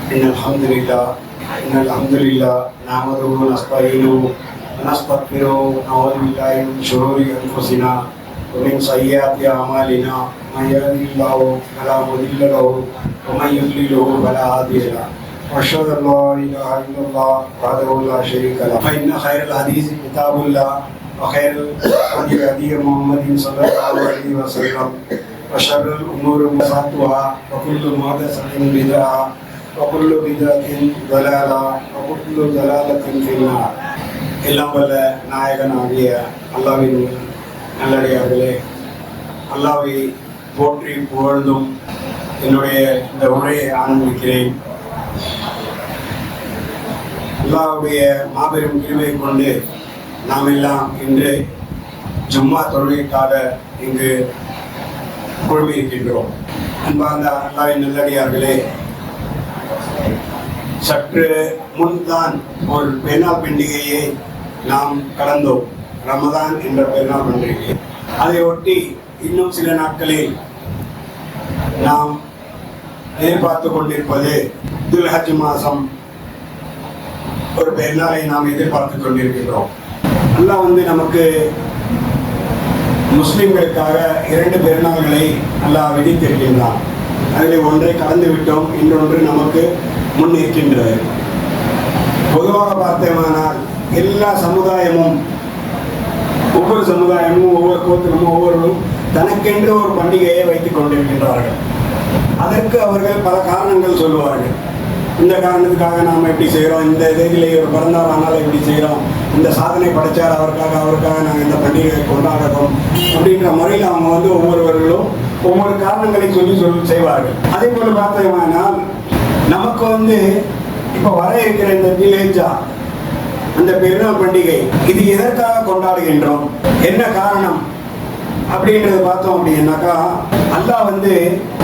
إن الحمد لله نحمده ونستعينه ونستغفره ونعوذ بالله من شرور أنفسنا ومن سيئات أعمالنا من يهده الله فلا مضل له ومن يضلل فلا هادي له وأشهد أن لا إله إلا الله وحده لا شريك له فإن خير الحديث كتاب الله وخير الهدي هدي محمد صلى الله عليه وسلم وشر الأمور محدثاتها وكل محدثة بدعة وكل بدعة ضلالة وكل ضلالة في النار. எல்லாம் வல்ல நாயகனாகிய அல்லாஹ்வின் நல்லடியார்களே, அல்லாஹ்வை போற்றி புகழ்ந்தும் என்னுடைய இந்த உரையை ஆரம்பிக்கிறேன். அல்லாஹ்வுடைய மாபெரும் கிருபையை கொண்டு நாம் எல்லாம் இன்று ஜும்மா தொழுகைக்காக இங்கு குழுமி இருக்கின்றோம். அன்பார்ந்த அல்லாஹ்வின் நல்லடியார்களே, சற்று முன்தான் ஒரு பெருநாள் பண்டிகையை நாம் கடந்தோம். ரமதான் என்ற பெருநாள் பண்டிகை. அதை ஒட்டி இன்னும் சில நாட்களில் நாம் எதிர்பார்த்து கொண்டிருப்பது துல்ஹஜ் மாதம் ஒரு பெருநாளை நாம் எதிர்பார்த்து கொண்டிருக்கின்றோம். அல்லாஹ் நமக்கு முஸ்லிம்களுக்காக 2 பெருநாள்களை அல்லாஹ் விதித்திருக்கின்றான். அதில் ஒன்றை கடந்து விட்டோம், இன்னொன்று நமக்கு முன் இருக்கின்றது. பொதுவாக பார்த்தோமானால் எல்லா சமுதாயமும், ஒவ்வொரு சமுதாயமும், ஒவ்வொரு கோத்திரமும், ஒவ்வொருவரும் தனக்கென்று ஒரு பண்டிகையை வைத்துக் கொண்டிருக்கின்றார்கள். அதற்கு அவர்கள் பல காரணங்கள் சொல்லுவார்கள். இந்த காரணத்துக்காக நாம் எப்படி செய்கிறோம், இந்த இதில் ஒரு பிறந்தார் ஆனால் இப்படி செய்கிறோம், இந்த சாதனை படைத்தார் அவருக்காக நாங்கள் இந்த பண்டிகையை கொண்டாடுறோம் அப்படின்ற முறையில் அவங்க ஒவ்வொருவர்களும் ஒவ்வொரு காரணங்களை சொல்லி செய்வார்கள். அதே போல் பார்த்தோமானால் நமக்கு இப்போ வர இருக்கிற இந்த திலேஜா, அந்த பெருநாள் பண்டிகை, இது எதற்காக கொண்டாடுகின்றோம், என்ன காரணம் அப்படின்றத பார்த்தோம் அப்படின்னாக்கா, அல்லாஹ்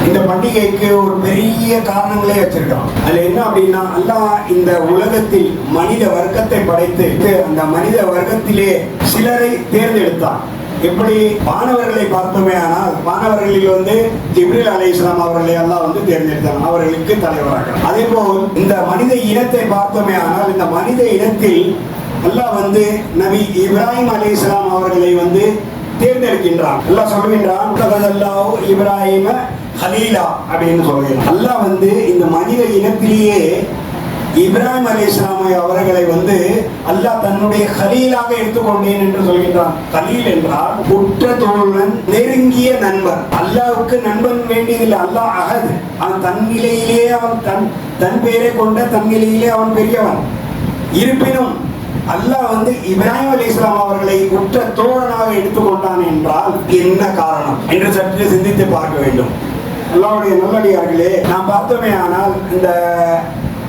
இந்த பண்டிகைக்கு ஒரு பெரிய காரணங்களே வச்சிருக்கான். அதுல என்ன அப்படின்னா, அல்லாஹ் இந்த உலகத்தில் மனித வர்க்கத்தை படைத்து அந்த மனித வர்க்கத்திலே சிலரை தேர்ந்தெடுத்தான். எப்படி வானவர்களை பார்த்தோமே ஆனால், வானவர்களில் ஜிப்ரீல் அலைஹிஸ்ஸலாம் அவர்களை அல்லாஹ் தேர்ந்தெடுத்தாங்க, அவர்களுக்கு தலைவராக. அதே போல் இந்த மனித இனத்தை பார்த்தோமே ஆனால், இந்த மனித இனத்தில் அல்லாஹ் நபி இப்ராஹிம் அலைஹிஸ்ஸலாம் அவர்களை தேர்ந்தெடுக்கின்றான். அல்லாஹ் சொல்கின்றான், தகதல்லாஹு இப்ராஹிம ஹலீலா அப்படின்னு சொல்கிறான். அல்லாஹ் இந்த மனித இனத்திலேயே இப்ராஹிம் அலைஹிஸ்ஸலாம் அவர்களை அல்லாஹ் தன்னுடைய ஹலீலாக எடுத்துக்கொண்டேன் என்று சொல்கின்றான். ஹலீல் என்றால் உற்ற தோழன், நெருங்கிய நண்பர். அல்லாஹ்வுக்கு நண்பன் வேண்டியதில்லை. அல்லாஹ் அஹத், அவன் தன் நிலையிலேயே, அவன் தன் பெயரை கொண்ட தன் நிலையிலே அவன் பெரியவன். இருப்பினும் அல்லாஹ் இப்ராஹிம் அலைஹிஸ்ஸலாம் அவர்களை உற்ற தோழனாக எடுத்துக்கொண்டான் என்றால் என்ன காரணம் என்று சற்று சிந்தித்து பார்க்க வேண்டும். அல்லாஹ்வுடைய நல்லடியார்களே, நாம் பார்த்தோமே ஆனால் இந்த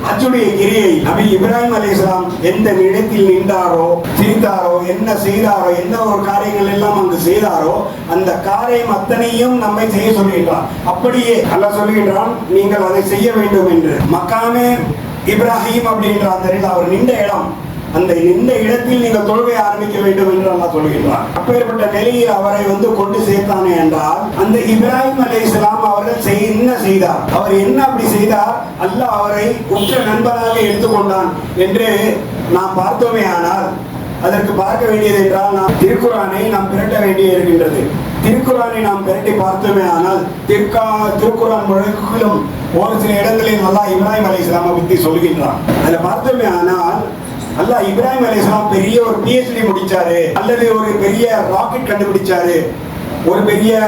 ஹஜ்ஜுடைய கிரியை நபி இப்ராஹிம் அலைஹிஸ்ஸலாம் எந்த இடத்தில் நின்றாரோ, சிரித்தாரோ, என்ன செய்தாரோ, என்ன ஒரு காரியங்கள் எல்லாம் அங்கு செய்தாரோ, அந்த காரியம் அத்தனையும் நம்மை செய்ய சொல்கின்றான். அப்படியே அல்லாஹ் சொல்கின்றான், நீங்கள் அதை செய்ய வேண்டும் என்று. மக்காமே இப்ராஹிம் அப்படின்ற அந்த அவர் நின்ற இடம், அந்த நின்ற இடத்தில் நீங்கள் தொழுகை ஆரம்பிக்க வேண்டும் என்று அல்லாஹ் சொல்கின்றார். அப்பேற்பட்ட நிலையில் அவரை கொண்டு சேர்த்தானே என்றால், அந்த இப்ராஹிம் அலைஹிஸ்ஸலாம் அவர்கள் என்ன செய்தார், அவர் என்ன அப்படி செய்தார், அல்லாஹ் அவரை உற்ற நண்பனாக எடுத்துக்கொண்டான் என்று நாம் பார்த்தோமே ஆனால், அதற்கு பார்க்க வேண்டியது என்றால் நாம் திருக்குரானை நாம் பிரட்ட வேண்டிய இருக்கின்றது. திருக்குரானை நாம் பிரட்டி பார்த்தோமே ஆனால், திருக்குரான் முழுக்கிலும் ஒரு சில இடங்களில் அல்லாஹ் இப்ராஹிம் அலைஹிஸ்ஸலாமை பற்றி சொல்கின்றான். அதில் பார்த்தோமே ஆனால், அல்லாஹ் இப்ராஹிம் அலைஹிஸ்ஸலாம் பெரிய ஒரு PhD முடிச்சாரு, அல்லது ஒரு பெரிய ராக்கெட் கண்டுபிடிச்சாரு, ஒரு பெரிய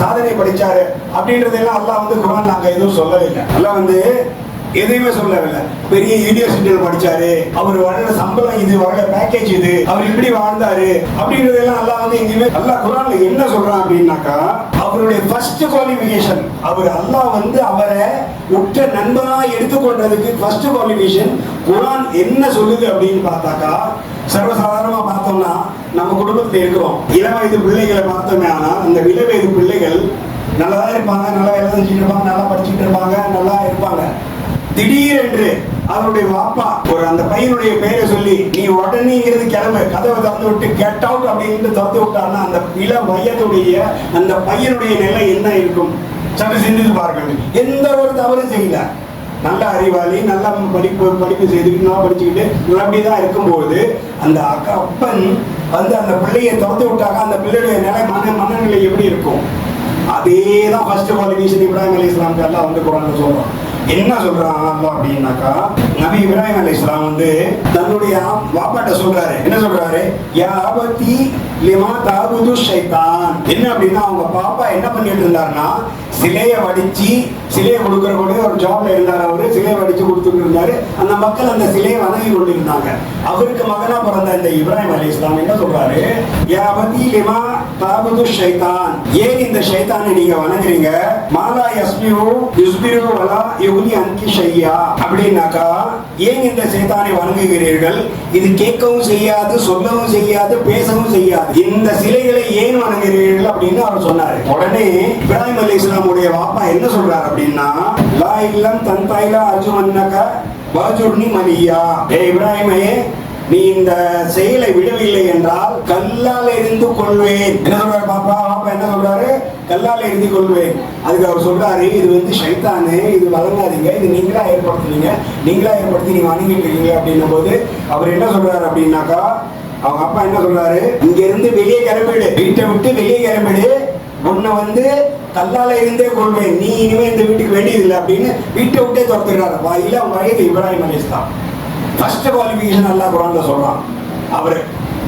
சாதனை படிச்சாரு அப்படின்றதெல்லாம் அல்லாஹ் குர்ஆன்ல நாங்க எதுவும் சொல்லவே இல்லை. அல்லாஹ் எதையுமே சொல்லவில்லை. பெரிய யூனிவர்சிட்டியில் படிச்சாரு, அவர் வர சம்பளம் இது, வர பேக்கேஜ் இது, அவர் இப்படி வாழ்ந்தாரு அப்படின்றதெல்லாம் அல்லாஹ் எங்கேயுமே அல்லாஹ் குர்ஆன்ல என்ன சொல்றான் அப்படின்னாக்கா, அவருடைய ஃபர்ஸ்ட் குவாலிஃபிகேஷன், அல்லாஹ் அவரை உற்ற நண்பனா எடுத்துக்கொண்டதுக்கு ஃபர்ஸ்ட் குவாலிஃபிகேஷன் குர்ஆன் என்ன சொல்லுது அப்படின்னு பார்த்தாக்கா, சர்வசாதாரணமா பார்த்தோம்னா நம்ம குடும்பத்தில் இருக்கிறோம், இளம் வயது பிள்ளைகளை பார்த்தோமே ஆனால், அந்த இளம் வயது பிள்ளைகள் நல்லாதான் இருப்பாங்க, நல்லா வேலை செஞ்சுட்டு இருப்பாங்க, நல்லா படிச்சுட்டு இருப்பாங்க, நல்லா இருப்பாங்க. திடீரென்று அவருடைய வாப்பா ஒரு அந்த பையனுடைய பெயரை சொல்லி, நீ உடனேங்கிறது கிளம்பு, கதவை திறந்து விட்டு கெட் அவுட் அப்படின்னு திறந்து விட்டான்னா, அந்த இளம் வயதுடைய அந்த பையனுடைய நிலை என்ன இருக்கும் சற்று சிந்தித்து பார்க்க வேண்டும். எந்த ஒரு தவறும் செய்யல, நல்ல அறிவாளி, நல்ல படிப்பு செய்துக்கிட்டு நான் படிச்சுக்கிட்டு அப்படிதான் இருக்கும்போது அந்த அப்பன் வந்து அந்த பிள்ளையை திறந்து விட்டாங்க. அந்த பிள்ளையுடைய நிலை மனநிலை எப்படி இருக்கும்? அதே தான் ஃபர்ஸ்ட் குவாலிஃபிகேஷன் இப்ராஹிம் அலைஹிஸ்ஸலாமுக்கு அல்லாஹ் வந்து குர்ஆன்ல சொல்றான். என்ன சொல்றாங்க அல்லாஹ் அப்படின்னாக்கா, நபி இப்ராஹிம் அலைஹிஸ்ஸலாம் வந்து தன்னுடைய வாப்பாட்ட சொல்றாரு. என்ன சொல்றாரு? யா அபதி லிமா தஅபுது ஷைத்தான். என்ன அப்படின்னா அவங்க பாப்பா என்ன பண்ணிட்டு இருந்தாருன்னா, சிலையை வடிச்சு சிலையை கொடுக்குற கூட ஒரு ஜாப்ல இருந்தார். அவரு சிலையை வடிச்சு கொடுத்துட்டு இருந்தாரு. அந்த மக்கள் அந்த சிலையை வணங்கி கொண்டு இருந்தாங்க. அவருக்கு மகனா பிறந்த இந்த இப்ராஹிம் அலைஹிஸ்ஸலாம் என்ன சொல்றாரு? யா அபதி லிமா தஅபுது ஷைத்தான். ஏன் இந்த ஷைத்தானை நீங்க வணங்குறீங்க? மாலா யுஸ்பிரு வலா யுக்னி அன்கி ஷையா. அப்படின்னாக்கா, ஏன் இந்த ஷைத்தானை வணங்குகிறீர்கள்? இது கேட்கவும் செய்யாது, சொல்லவும் செய்யாது, பேசவும் செய்யாது. இந்த சிலைகளை ஏன் வணங்குகிறீர்கள் அப்படின்னு அவர் சொன்னாரு. உடனே இப்ராஹிம் அலைஹிஸ்ஸலாமுடைய வாப்பா என்ன சொல்றாரு அப்படின்னா, லா இல்லம் தன்தாயிலா அர்ஜுமன்னக வாஜுர்னி மலியா. இப்ராஹிமே, நீ இந்த செயலை விடவில்லை என்றால் கல்லால் எரிந்து கொள்வேன். என்ன சொல்றாரு பாப்பா? என்ன சொல்றாரு? கல்லால் எரிந்து கொள்வேன். அதுக்கு அவர் சொல்றாரு, இது வந்து ஷைத்தானு, இது வழங்காதீங்க, இது நீங்களா ஏற்படுத்துறீங்க, நீங்களா ஏற்படுத்தி நீங்க வணங்கிட்டு இருக்கீங்க அப்படின்னும் போது அவர் என்ன சொல்றாரு அப்படின்னாக்கா, அவங்க அப்பா என்ன சொல்றாரு? இங்க இருந்து வெளியே கிளம்பிடு, வீட்டை விட்டு வெளியே கிளம்பிடு, உன்னை வந்து கல்லால இருந்தே கொள்வேன், நீ இனிமே இந்த வீட்டுக்கு வேண்டியதில்லை அப்படின்னு வீட்டை விட்டே துரத்துறாரு. இளம் வயது இப்ராஹிம் அலைஹிஸ்ஸலாம். ஃபர்ஸ்ட் குவாலிஃபிகேஷன் அல்லாஹ் குர்ஆன்ல சொல்றான். அவர்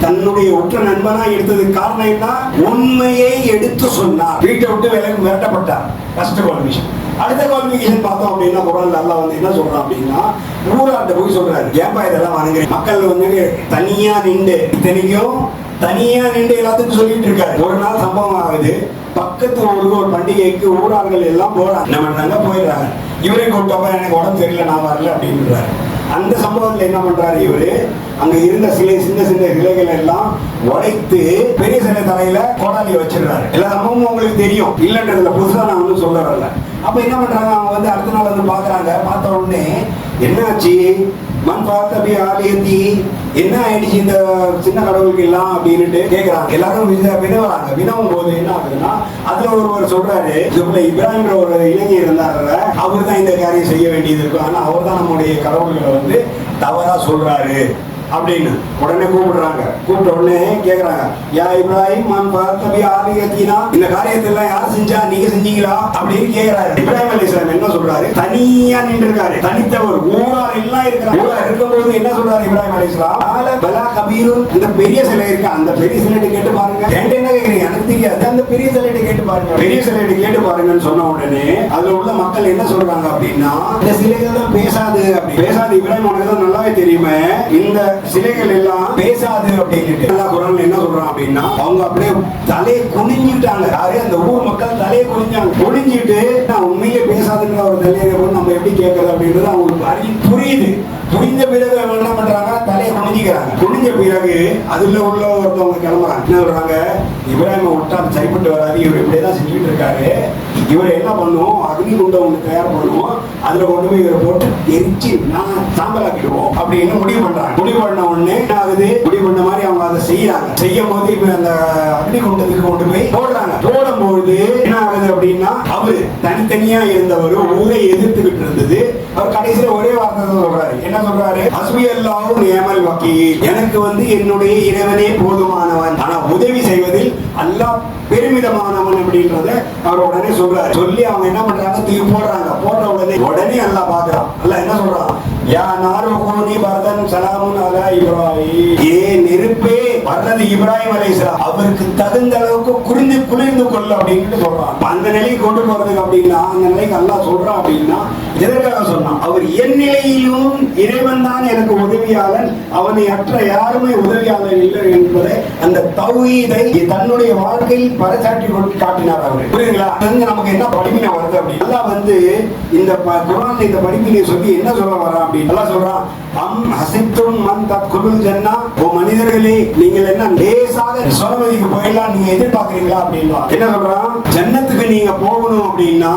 தன்னுடைய உற்ற நண்பனா எடுத்ததுக்கு காரணம் என்ன? உண்மையை எடுத்து சொன்னார். வீட்டை விட்டு விரட்டப்பட்டார். First qualification. அடுத்த குவாலிஃபிகேஷன் பார்த்தோம் அப்படின்னா குர்ஆன்ல அல்லாஹ் வந்து என்ன சொல்றான் அப்படின்னா, ஊராட்ட போய் சொல்றாரு, ஏன்பா இதெல்லாம் வணங்குறீங்க? மக்கள் வந்து தனியா நின்று, இத்தனைக்கும் தனியா நின்று எல்லாத்துக்கும் சொல்லிட்டு இருக்காரு. ஒரு நாள் சம்பவம் ஆகுது. பக்கத்து ஊருக்கு ஒரு பண்டிகைக்கு ஊரார்கள் எல்லாம் போறாங்க. நம்ம நாங்க போயிடுறாங்க. இவரை கூப்பிட்டப்ப எனக்கு உடம்பு தெரியல, நான் வரல அப்படின்றாரு. அந்த சம்பவத்துல என்ன பண்றாரு இவரு? அங்க இருந்த சின்ன சின்ன சிலைகள் எல்லாம் உடைத்து பெரிய சிலை தலையில கோடாலி வச்சிடுறாரு. எல்லா சம்பவமும் உங்களுக்கு தெரியும், இல்லன்றதுல புதுசா நான் வந்து சொல்ல வரல. அப்ப என்ன பண்றாங்க, அவங்க வந்து அடுத்த நாள் வந்து பாக்குறாங்க. பார்த்த உடனே என்னாச்சு? மண் பார்த்தபி ஆலயத்தி, என்ன ஆயிடுச்சு இந்த சின்ன கடவுளுக்கு எல்லாம் அப்படின்ட்டு கேட்கிறாங்க. எல்லாரும் வினவறாங்க. வினவும் போது என்ன ஆகுதுன்னா, அதுல ஒருவர் சொல்றாரு, இப்ராஹிம் ஒரு இளைஞர் இருந்தாரு, அவர் தான் இந்த காரியம் செய்ய வேண்டியது இருக்கும், ஆனா அவர் தான் நம்முடைய கடவுள்களை வந்து தவறா சொல்றாரு அப்படின்னு. உடனே கூப்பிடுறாங்க. கூப்பிட்ட உடனே கேக்குறாங்க, யா இப்ராஹிம் மன் பார்த்தபி ஆலயத்தினா, இந்த காரியத்தை எல்லாம் யார் செஞ்சா? நீங்க செஞ்சீங்களா அப்படின்னு கேக்குறாரு. இப்ராஹிம் அலைஹிஸ்ஸலாம் என்ன சொல்றாரு? தனியா நின்று இருக்காரு, தனித்தவர். ஊரார் எல்லாம் இருக்கிறாங்க. ஊரார் இருக்கும்போது என்ன சொல்றாரு இப்ராஹிம் அலைஹிஸ்ஸலாம்? பலா கபீரும், இந்த பெரிய சிலை இருக்கு, அந்த பெரிய சிலையை கேட்டு பாருங்க. என்கிட்ட என்ன கேக்குறீங்க? எனக்கு தெரியாது, அந்த பெரிய சிலையை கேட்டு பாருங்க, பெரிய சிலையை கேட்டு பாருங்கன்னு சொன்ன உடனே அதுல உள்ள மக்கள் என்ன சொல்றாங்க அப்படின்னா, இந்த சிலைகள் தான் பேசாது. அப்படி பேசாது. இப்ராஹிம் உனக்கு தான் நல்லாவே தெரியுமே, இந்த சிலைகள் எல்லாம் பேசாது அப்படின்னு அல்லாஹ் குர்ஆன்ல என்ன சொல்றான் அப்படின்னா, அவங்க அப்படியே தலையை குனிஞ்சிட்டாங்க. யாரு? அந்த ஊர் மக்கள் தலையை குனிஞ்சாங்க. குனிஞ்சிட்டு நான் உண்மையிலே பேசாதுன்ற ஒரு தலையை நம்ம எப்படி கேட்கறது அப்படின்றது அவங்களுக்கு அறிவு புரியுது. புரிஞ்ச பிறகு என்ன பண்றாங்க? தலையை குனிஞ்சிக்கிறாங்க. குனிஞ்ச பிறகு அதுல உள்ள ஒருத்தவங்க கிளம்புறாங்க. என்ன சொல்றாங்க? இப்ராஹிம் விட்டா சரிப்பட்டு வராது, இவர் இப்படியேதான் செஞ்சுட்டு இருக்காரு, இவர் என்ன பண்ணுவோம், அக்னி குண்டை ஒன்று தயார் பண்ணுவோம், அதுல கொண்டு போய் இவரை போட்டு எரிச்சு நான் சாம்பல் ஆக்கிடுவோம் அப்படின்னு முடிவு பண்றாங்க. முடிவு பண்ண உடனே என்ன ஆகுது? முடிவு பண்ண மாதிரி அவங்க அதை செய்யறாங்க. செய்யும் போது இப்ப அந்த அக்னி குண்டத்துக்கு கொண்டு போய் போடுறாங்க. போடும்போது என்ன ஆகுது அப்படின்னா, அவரு தனித்தனியா இருந்தவர் ஊரை எதிர்த்துக்கிட்டு இருந்தது. அவர் கடைசியில ஒரே வார்த்தை சொல்றாரு. என்ன சொல்றாரு? ஹஸ்பி அல்லாஹு நிஅமல் வக்கீல், எனக்கு வந்து என்னுடைய இறைவனே போதுமானவன், ஆனா உதவி செய்வதில் அல்லாஹ் பெருமிதமானவன் அப்படின்றத அவர் உடனே சொல்றாரு. சொல்லி அவங்க என்ன பண்றாங்க? தூக்கி போடுறாங்க. போட்ட உடனே அல்லாஹ் பாக்குறான். அல்லாஹ் என்ன சொல்றான்? யா நாருகூனி பர்தன் சலாமுன் அலா இப்ராஹிம், ஏ நெருப்பே வர்றது இப்ராஹிம் அலைஹிஸ்ஸலாம், அவருக்கு தகுந்த அளவுக்கு குளிர்ந்து கொள்ள அப்படின்னு சொல்றான். அந்த நிலைக்கு கொண்டு போறதுக்கு அப்படின்னா, அந்த நிலைக்கு அல்லாஹ் சொல்றான் அப்படின்னா எதற்காக சொன்னான்? அவர் என் நிலையிலும் இறைவன் தான் எனக்கு உதவியாளன், அவனை அற்ற யாருமே உதவியாளர் இல்லை என்பதை அந்த தௌஹீதை தன்னுடைய வாழ்க்கையில் பறைசாற்றி காட்டினார் அவர். புரியுதுங்களா? நமக்கு என்ன படிப்பினை வருது அப்படி அல்லாஹ் வந்து இந்த குர்ஆன்ல இந்த படிப்பினை சொல்லி என்ன சொல்ல வரான் அப்படின்னு அல்லாஹ் சொல்றான். அம் ஹசிப்தும் மன் தத்குலுல் ஜன்னா, ஓ மனிதர்களே, நீங்கள் என்ன லேசாக சொர்க்கத்துக்கு போயிடலாம் நீங்க எதிர்பார்க்கறீங்களா அப்படின்னா என்ன சொல்றான்? ஜன்னத்துக்கு நீங்க போகணும் அப்படின்னா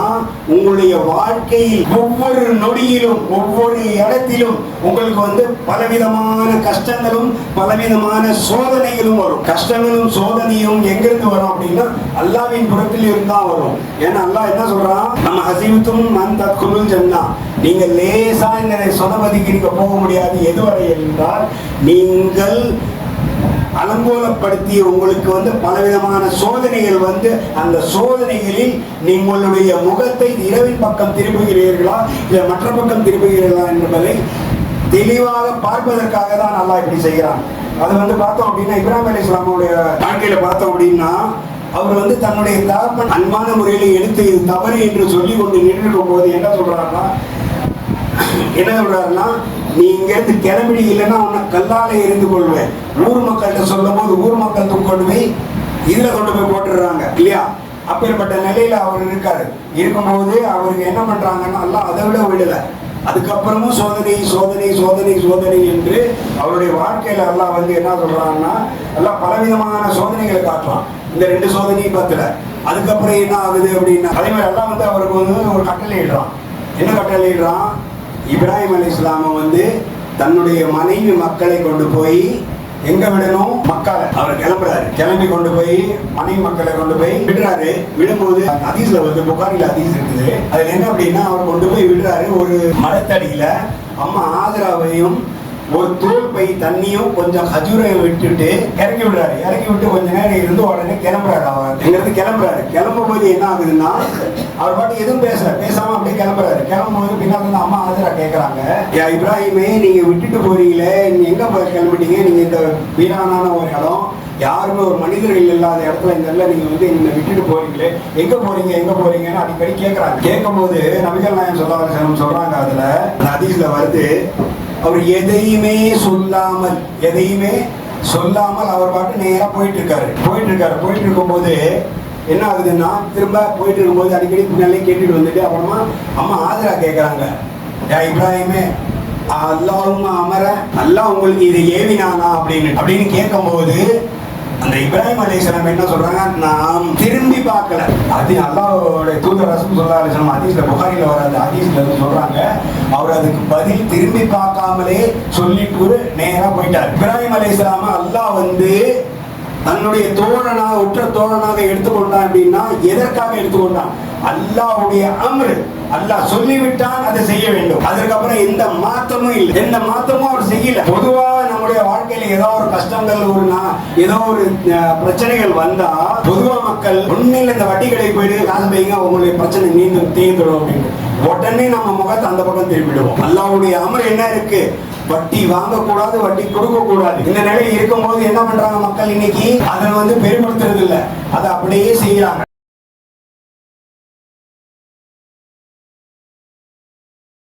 உங்களுடைய வாழ்க்கையில் ஒவ்வொரு நொடியிலும் ஒவ்வொரு இடத்திலும் உங்களுக்கு வந்து பலவிதமான கஷ்டங்களும் பலவிதமான சோதனைகளும் வரும். கஷ்டங்களும் சோதனையும் எங்கிருந்து வரும் அப்படின்னா அல்லாஹ்வின் புறத்தில் இருந்தா வரும். ஏன்னா அல்லாஹ் என்ன சொல்றான்? நம்ம ஹசிப்தும் மன் தத்குலுல் ஜன்னா, நீங்கள் லேசா இந்த சொதபதிக்கு நீங்க போக முடியாது. எதுவரை என்றால் நீங்கள் அலங்கோலப்படுத்தி உங்களுக்கு பலவிதமான சோதனைகள் அந்த சோதனைகளில் நீங்களுடைய முகத்தை இரவின் பக்கம் திருப்புகிறீர்களா இல்லை மற்ற பக்கம் திருப்புகிறீர்களா என்பதை தெளிவாக பார்ப்பதற்காக தான் அல்லாஹ் இப்படி செய்கிறான். அது பார்த்தோம் அப்படின்னா இப்ராஹிம் அலைஹிஸ்ஸலாமுடைய வாழ்க்கையில பார்த்தோம் அப்படின்னா அவர் தன்னுடைய தகப்பன் அன்பான முறையில் எடுத்து இது தவறு என்று சொல்லி கொண்டு நின்றுக்கும் போது என்ன சொல்றாருன்னா நீ இங்கிருந்து கிளம்பிடி, இல்லைன்னா உன்னை கல்லாலே இருந்து கொள்வேன். ஊர் மக்கள்கிட்ட சொல்லும் போது ஊர் மக்கள் கொண்டு போய் இதுல கொண்டு போய் போட்டுடுறாங்க இல்லையா? அப்பேற்பட்ட நிலையில அவர் இருக்காரு. இருக்கும்போது அவருக்கு என்ன பண்றாங்கன்னா எல்லாம் அதை விட விடல. அதுக்கப்புறமும் சோதனை சோதனை சோதனை சோதனை என்று அவருடைய வாழ்க்கையில எல்லாம் என்ன சொல்றாங்கன்னா எல்லாம் பலவிதமான சோதனைகளை காட்டலாம். இந்த 2 சோதனையும் பத்துல அதுக்கப்புறம் என்ன ஆகுது அப்படின்னா அதே மாதிரி எல்லாம் அவருக்கு ஒரு கட்டளை இடுறான். என்ன கட்டளை இடுறான்? இப்ராஹிம் அலைஹிஸ்ஸலாம தன்னுடைய மனைவி மக்களை கொண்டு போய் எங்க விடணும்? மக்கால. அவர் கிளம்புறாரு. கிளம்பி கொண்டு போய் மனைவி மக்களை கொண்டு போய் விடுறாரு. விடும்போது ஹதீஸ்ல புகாரில ஹதீஸ் இருக்குது. அதுல என்ன அப்படின்னா அவர் கொண்டு போய் விடுறாரு. ஒரு மரத்தடியில அம்மா ஆதராவையும் ஒரு தூள் பை தண்ணியும் கொஞ்சம் ஹஜூரையும் விட்டுட்டு இறக்கி விடுறாரு. இறக்கி விட்டு கொஞ்ச நேரம் இருந்து உடனே கிளம்புறாரு. அவர் எங்கிறது கிளம்புறாரு. கிளம்பும் போது என்ன ஆகுதுன்னா அவர் பாட்டு எதுவும் பேசாம அப்படியே கிளம்புறாரு. கிளம்பும்போது பின்னாடி அம்மா ஆதரா கேட்கறாங்க, இப்ராஹிமே நீங்க விட்டுட்டு போறீங்களே, நீங்க எங்க கிளம்பிட்டீங்க? நீங்க இந்த வீரானான ஒரு இடம், யாருமே ஒரு மனிதர்கள் இல்லாத இடத்துல இந்த இடத்துல நீங்க என்ன விட்டுட்டு போறீங்களே, எங்க போறீங்கன்னு அடிக்கடி கேட்கறாங்க. கேட்கும் போது நபிகள் நாயகம் ஸல்லல்லாஹு அலைஹி வஸல்லம் சொல்றாங்க, அதுல ஹதீஸ்ல வருது, அவர் எதையுமே சொல்லாமல் அவர் பாட்டு நேரா போயிட்டு இருக்கும்போது என்ன ஆகுதுன்னா திரும்ப போயிட்டு இருக்கும்போது அடிக்கடி பின்னாலே கேட்டுட்டு வந்துட்டு அப்புறமா அம்மா ஆதரா கேட்கறாங்க, இப்ராஹிமே அல்லாஹும்ம அமர, அல்லாஹ் உங்களுக்கு இதை ஏவினானா அப்படின்னு கேட்கும்போது அந்த இப்ராஹிம் அலைஹிஸ்ஸலாம் என்ன சொல்றாங்க? நாம் திரும்பி பார்க்கல. அது அல்லாஹ்வோட தூதர் ரசூல் ஸல்லல்லாஹு அலைஹி வஸல்லம் ஹதீஸ்ல புகாரில வர அந்த ஹதீஸ்ல சொல்றாங்க, அவர் அதுக்கு பதில் திரும்பி பார்க்காமலே சொல்லிட்டு நேரா போயிட்டார். இப்ராஹிம் அலைஹிஸ்ஸலாம் அல்லாஹ் தன்னுடைய தோழனாக உற்ற தோழனாக எடுத்துக்கொண்டான் அப்படின்னா எதற்காக எடுத்துக்கொண்டான்? அல்லாஹ்வுடைய அம்ரு, அல்லாஹ் சொல்லிவிட்டான் அதை செய்ய வேண்டும். அதுக்கப்புறம் எந்த மாற்றமும் இல்லை, எந்த மாற்றமும் அவர் செய்யல. பொதுவாக நம்முடைய வாழ்க்கையில ஏதோ ஒரு கஷ்டங்கள் ஏதோ ஒரு பிரச்சனைகள் வந்தா பொதுவா மக்கள் உண்மையில இந்த வட்டி கடை போயிட்டு காசு பையங்க உங்களுடைய பிரச்சனை தீர்ந்துடும் அப்படின்னு உடனே நம்ம முகத்தை அந்த பக்கம் திரும்பிடுவோம். அல்லாஹ்வுடைய அமர் என்ன இருக்கு? வட்டி வாங்கக்கூடாது, வட்டி கொடுக்க கூடாது. இந்த நிலை இருக்கும்போது என்ன பண்றாங்க மக்கள்? இன்னைக்கு அதை பெருமைப்படுத்துறது இல்லை, அதை அப்படியே செய்யறாங்க.